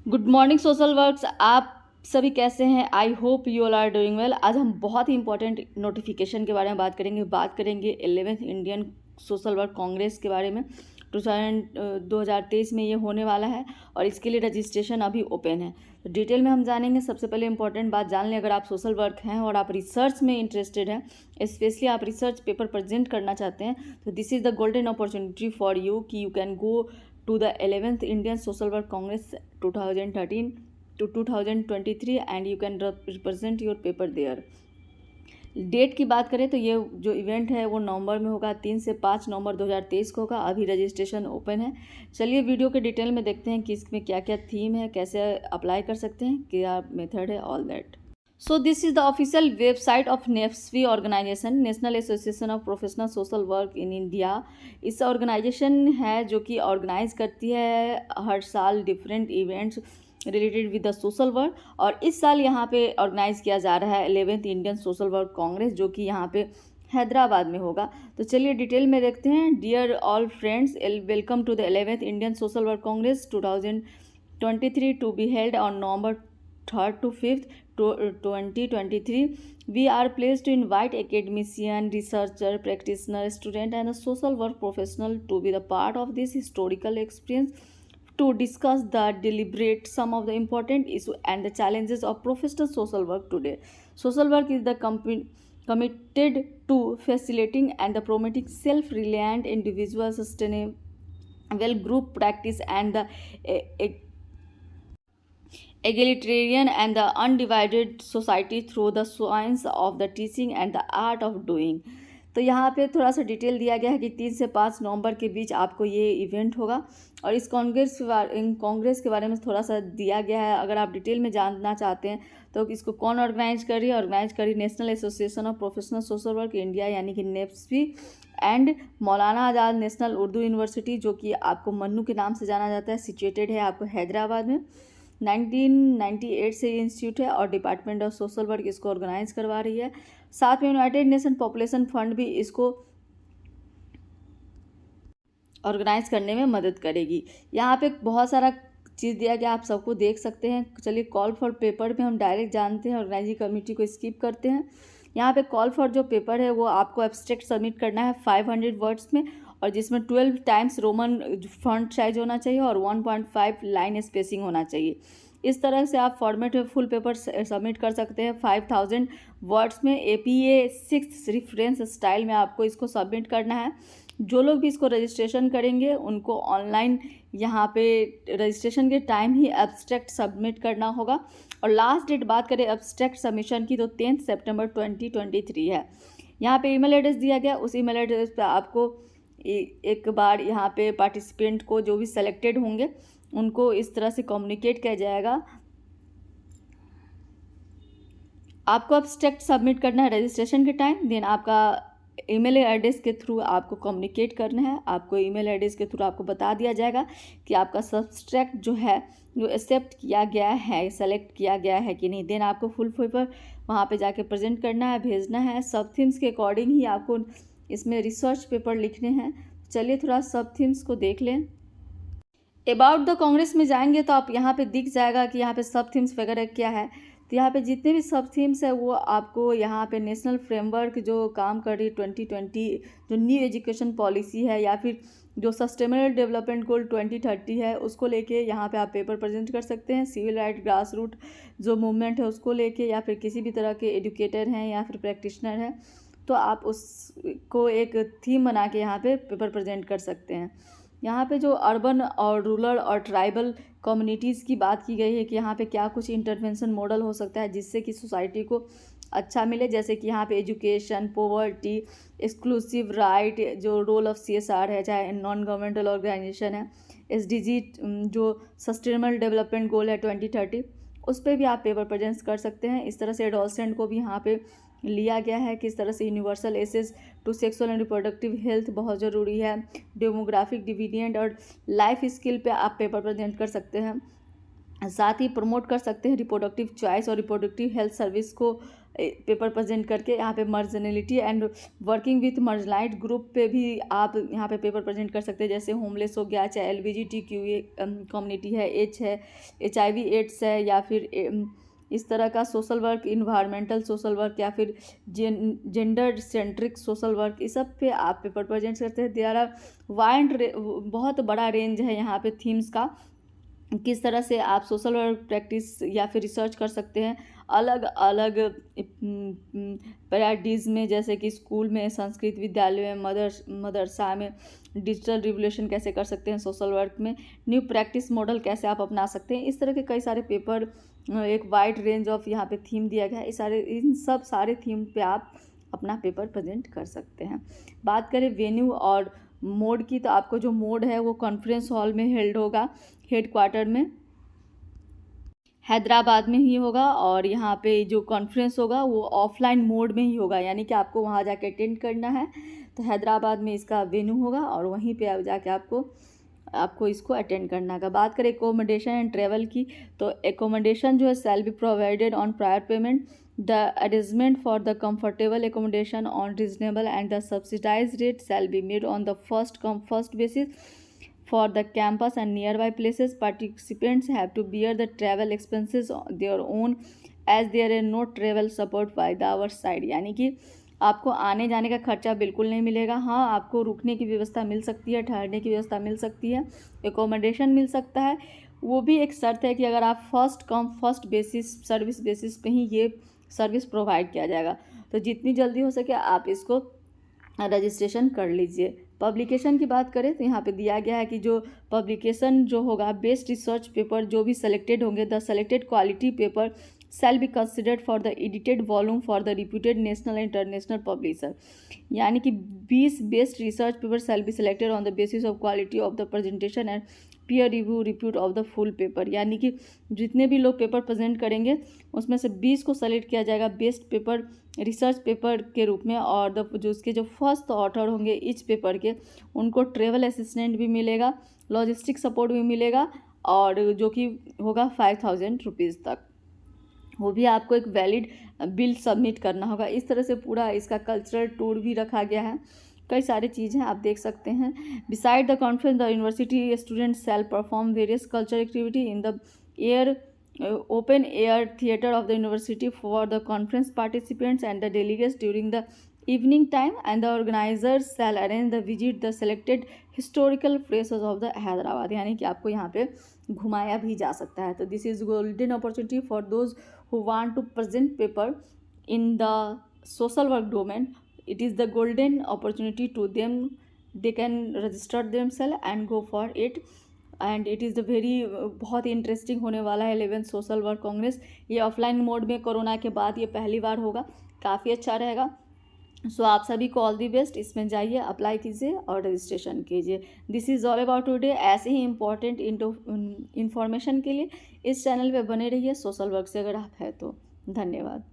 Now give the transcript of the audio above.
Good morning social works. आप सभी कैसे हैं? I hope you all are doing well. आज हम बहुत ही इंपॉर्टेंट नोटिफिकेशन के बारे में बात करेंगे 11th Indian social work Congress के बारे में। 2023 में ये होने वाला है और इसके लिए रजिस्ट्रेशन अभी ओपन है। तो डिटेल में हम जानेंगे। सबसे पहले इंपॉर्टेंट बात जान लें, अगर आप सोशल वर्क हैं और आप रिसर्च में इंटरेस्टेड हैं, स्पेशली आप रिसर्च पेपर प्रेजेंट करना चाहते हैं, तो this is the golden opportunity for you कि you can go to the 11th Indian Social Work Congress 2013 to 2023 and you can represent your paper there। Date की बात करें तो ये जो इवेंट है वो नवंबर में होगा, 3 से 5 नवंबर 2023 को होगा। अभी रजिस्ट्रेशन ओपन है। चलिए वीडियो के डिटेल में देखते हैं कि इसमें क्या क्या थीम है, कैसे अप्लाई कर सकते हैं, क्या मेथड है, all that. So this is the official website of NEFSP organization, National Association of Professional Social Work in India। इस ऑर्गेनाइजेशन है जो कि ऑर्गेनाइज करती है हर साल different events related with the social work, और इस साल यहाँ पे ऑर्गेनाइज किया जा रहा है 11th Indian social work Congress, जो कि यहाँ पे हैदराबाद में होगा। तो चलिए डिटेल में देखते हैं। Dear all friends, welcome to the 11th Indian social work congress 2023 to be held on November 3rd to 5th 2023। We are pleased to invite academician, researcher, practitioner, student and a social work professional to be the part of this historical experience to discuss the deliberate some of the important issues and the challenges of professional social work today। Social work is the committed to facilitating and the promoting self-reliant individual sustainable group practice and the egalitarian and the undivided society through the science of the teaching and the art of doing। तो यहाँ पे थोड़ा सा detail दिया गया है कि 3 से 5 नवंबर के बीच आपको ये इवेंट होगा, और इस कांग्रेस के बारे में थोड़ा सा दिया गया है। अगर आप डिटेल में जानना चाहते हैं तो इसको कौन ऑर्गेनाइज करी है, ऑर्गेनाइज करी national association of professional social work India यानी कि नेप्सपी, and Maulana Azad national Urdu university, जो कि आपको मन्नू के नाम से जाना जाता है, सिचुएटेड है आपको हैदराबाद में। 1998 से ये इंस्टीट्यूट है और डिपार्टमेंट ऑफ सोशल वर्क इसको ऑर्गेनाइज करवा रही है। साथ में यूनाइटेड नेशन पॉपुलेशन फंड भी इसको ऑर्गेनाइज करने में मदद करेगी। यहाँ पे बहुत सारा चीज़ दिया गया, आप सबको देख सकते हैं। चलिए कॉल फॉर पेपर में हम डायरेक्ट जानते हैं, ऑर्गेनाइजिंग कमेटी को स्किप करते हैं। यहाँ पे कॉल फॉर जो पेपर है वो आपको एब्स्ट्रैक्ट सबमिट करना है 500 वर्ड्स में, और जिसमें 12 टाइम्स रोमन फॉन्ट साइज होना चाहिए और 1.5 लाइन स्पेसिंग होना चाहिए। इस तरह से आप फॉर्मेट में फुल पेपर सबमिट कर सकते हैं 5000 वर्ड्स में। APA 6 रेफरेंस स्टाइल में आपको इसको सबमिट करना है। जो लोग भी इसको रजिस्ट्रेशन करेंगे उनको ऑनलाइन यहाँ पे रजिस्ट्रेशन के टाइम ही एब्स्ट्रैक्ट सबमिट करना होगा, और लास्ट डेट बात करें एब्स्ट्रैक्ट सबमिशन की तो 10 सितंबर 2023 है। यहाँ पे ईमेल एड्रेस दिया गया, उस ईमेल एड्रेस पे आपको एक बार यहाँ पे पार्टिसिपेंट को जो भी सेलेक्टेड होंगे उनको इस तरह से कम्युनिकेट किया जाएगा। आपको एब्स्ट्रैक्ट सबमिट करना है रजिस्ट्रेशन के टाइम, देन आपका ईमेल एड्रेस के थ्रू आपको कम्युनिकेट करना है। आपको ईमेल एड्रेस के थ्रू आपको बता दिया जाएगा कि आपका सब्सट्रैक्ट जो है जो एक्सेप्ट किया गया है, सेलेक्ट किया गया है कि नहीं। देन आपको फुल पेपर वहाँ पे जाके प्रेजेंट करना है, भेजना है। सब थीम्स के अकॉर्डिंग ही आपको इसमें रिसर्च पेपर लिखने हैं। चलिए थोड़ा सब थीम्स को देख लें। अबाउट द कांग्रेस में जाएंगे तो आप यहाँ पे दिख जाएगा कि यहाँ पे सब थीम्स वगैरह क्या है। तो यहाँ पे जितने भी सब थीम्स है वो आपको यहाँ पे नेशनल फ्रेमवर्क जो काम कर रही 2020 जो न्यू एजुकेशन पॉलिसी है, या फिर जो सस्टेनेबल डेवलपमेंट गोल 2030 है, उसको लेके यहाँ पे आप पेपर प्रेजेंट कर सकते हैं। सिविल राइट ग्रास रूट जो मूवमेंट है उसको लेके, या फिर किसी भी तरह के एजुकेटर हैं या फिर प्रैक्टिशनर हैं, तो आप उसको एक थीम बना के यहाँ पे पेपर प्रेजेंट कर सकते हैं। यहाँ पे जो अर्बन और रूरल और ट्राइबल कम्युनिटीज़ की बात की गई है कि यहाँ पे क्या कुछ इंटरवेंशन मॉडल हो सकता है जिससे कि सोसाइटी को अच्छा मिले, जैसे कि यहाँ पे एजुकेशन, पॉवर्टी, एक्सक्लूसिव राइट, जो रोल ऑफ CSR है, चाहे नॉन गवर्नमेंटल ऑर्गेनाइजेशन है, SDG जो सस्टेनेबल डेवलपमेंट गोल है 2030, उस पर भी आप पेपर प्रेजेंट कर सकते हैं। इस तरह से एडोलसेंट को भी यहाँ पे लिया गया है, किस तरह से universal access to sexual and reproductive health बहुत ज़रूरी है। डेमोग्राफिक डिविडेंड और लाइफ स्किल पे आप पेपर प्रेजेंट कर सकते हैं। साथ ही प्रमोट कर सकते हैं रिप्रोडक्टिव चॉइस और रिप्रोडक्टिव हेल्थ सर्विस को पेपर प्रेजेंट करके। यहाँ पे मर्जनलिटी एंड वर्किंग विथ मर्जलाइट ग्रुप पे भी आप यहाँ पे पेपर प्रेजेंट कर सकते हैं, जैसे होमलेस हो गया, चाहे LGBTQ कम्युनिटी है, HIV एड्स है, या फिर इस तरह का social work, environmental social work, या फिर जेंडर सेंट्रिक सोशल वर्क, इस सब पे आप पेपर प्रेजेंट करते हैं। देयर आर वाइड, बहुत बड़ा रेंज है यहाँ पे थीम्स का, किस तरह से आप सोशल वर्क प्रैक्टिस या फिर रिसर्च कर सकते हैं अलग अलग प्रायोरिटीज़ में, जैसे कि स्कूल में, संस्कृत विद्यालय में, मदरसा में डिजिटल रिवोल्यूशन कैसे कर सकते हैं सोशल वर्क में, न्यू प्रैक्टिस मॉडल कैसे आप अपना सकते हैं। इस तरह के कई सारे पेपर, एक वाइड रेंज ऑफ यहाँ पे थीम दिया गया है। इन सब सारे थीम पे आप अपना पेपर प्रेजेंट कर सकते हैं। बात करें वेन्यू और मोड की, तो आपको जो मोड है वो कॉन्फ्रेंस हॉल में हेल्ड होगा, हेड क्वार्टर में हैदराबाद में ही होगा, और यहाँ पे जो कॉन्फ्रेंस होगा वो ऑफलाइन मोड में ही होगा, यानी कि आपको वहाँ जाके अटेंड करना है। तो हैदराबाद में इसका वेन्यू होगा और वहीं पे आप जाके आपको इसको अटेंड करना है। बात करें एकोमोडेशन एंड ट्रेवल की, तो एकोमोडेशन जो है shall be provided on prior payment, the arrangement for the comfortable accommodation on reasonable and the subsidize rate shall be made on the first come first basis for the campus and nearby places. Participants have to bear the travel expenses on their own as there is no travel support by the our side, यानी कि आपको आने जाने का खर्चा बिल्कुल नहीं मिलेगा। हाँ, आपको रुकने की व्यवस्था मिल सकती है, ठहरने की व्यवस्था मिल सकती है, एकोमोडेशन मिल सकता है। वो भी एक शर्त है कि अगर आप first come first basis service basis पे ही ये सर्विस प्रोवाइड किया जाएगा। तो जितनी जल्दी हो सके आप इसको रजिस्ट्रेशन कर लीजिए। पब्लिकेशन की बात करें तो यहाँ पे दिया गया है कि जो पब्लिकेशन जो होगा, बेस्ट रिसर्च पेपर जो भी सेलेक्टेड होंगे, the selected quality paper shall be considered for the edited volume for the reputed national international publisher, यानी कि 20 best research paper shall be selected on the basis of quality of the presentation and peer review repute of the full paper, यानी कि जितने भी लोग paper present करेंगे उसमें से 20 को सेलेक्ट किया जाएगा बेस्ट पेपर रिसर्च पेपर के रूप में, और जो उसके जो फर्स्ट ऑथर होंगे इच पेपर के, उनको ट्रेवल असिस्टेंट भी मिलेगा, लॉजिस्टिक सपोर्ट भी मिलेगा, और जो कि होगा 5000 रुपीज़ तक। वो भी आपको एक वैलिड बिल सबमिट करना होगा। इस तरह से पूरा इसका कल्चरल टूर भी रखा गया है। कई सारी चीज़ें आप देख सकते हैं। Beside the conference the university students shall perform various cultural activity in the air open air theater of the university for the conference participants and the delegates during the evening time, and the organizers shall arrange the visit the selected historical places of the Hyderabad, यानी कि आपको यहाँ पे घुमाया भी जा सकता है। तो this is golden opportunity for those who want to present paper in the social work domain. It is the golden opportunity to them, they can register themselves and go for it, and it is the very बहुत ही interesting होने वाला है 11th social work Congress. ये offline mode में corona के बाद ये पहली बार होगा, काफ़ी अच्छा रहेगा। सो आप सभी को ऑल दी बेस्ट। इसमें जाइए, अप्लाई कीजिए और रजिस्ट्रेशन कीजिए। This is all about today. ऐसे ही इंपॉर्टेंट इन्फॉर्मेशन के लिए इस चैनल पे बने रहिए सोशल वर्क से अगर आप हैं तो। धन्यवाद।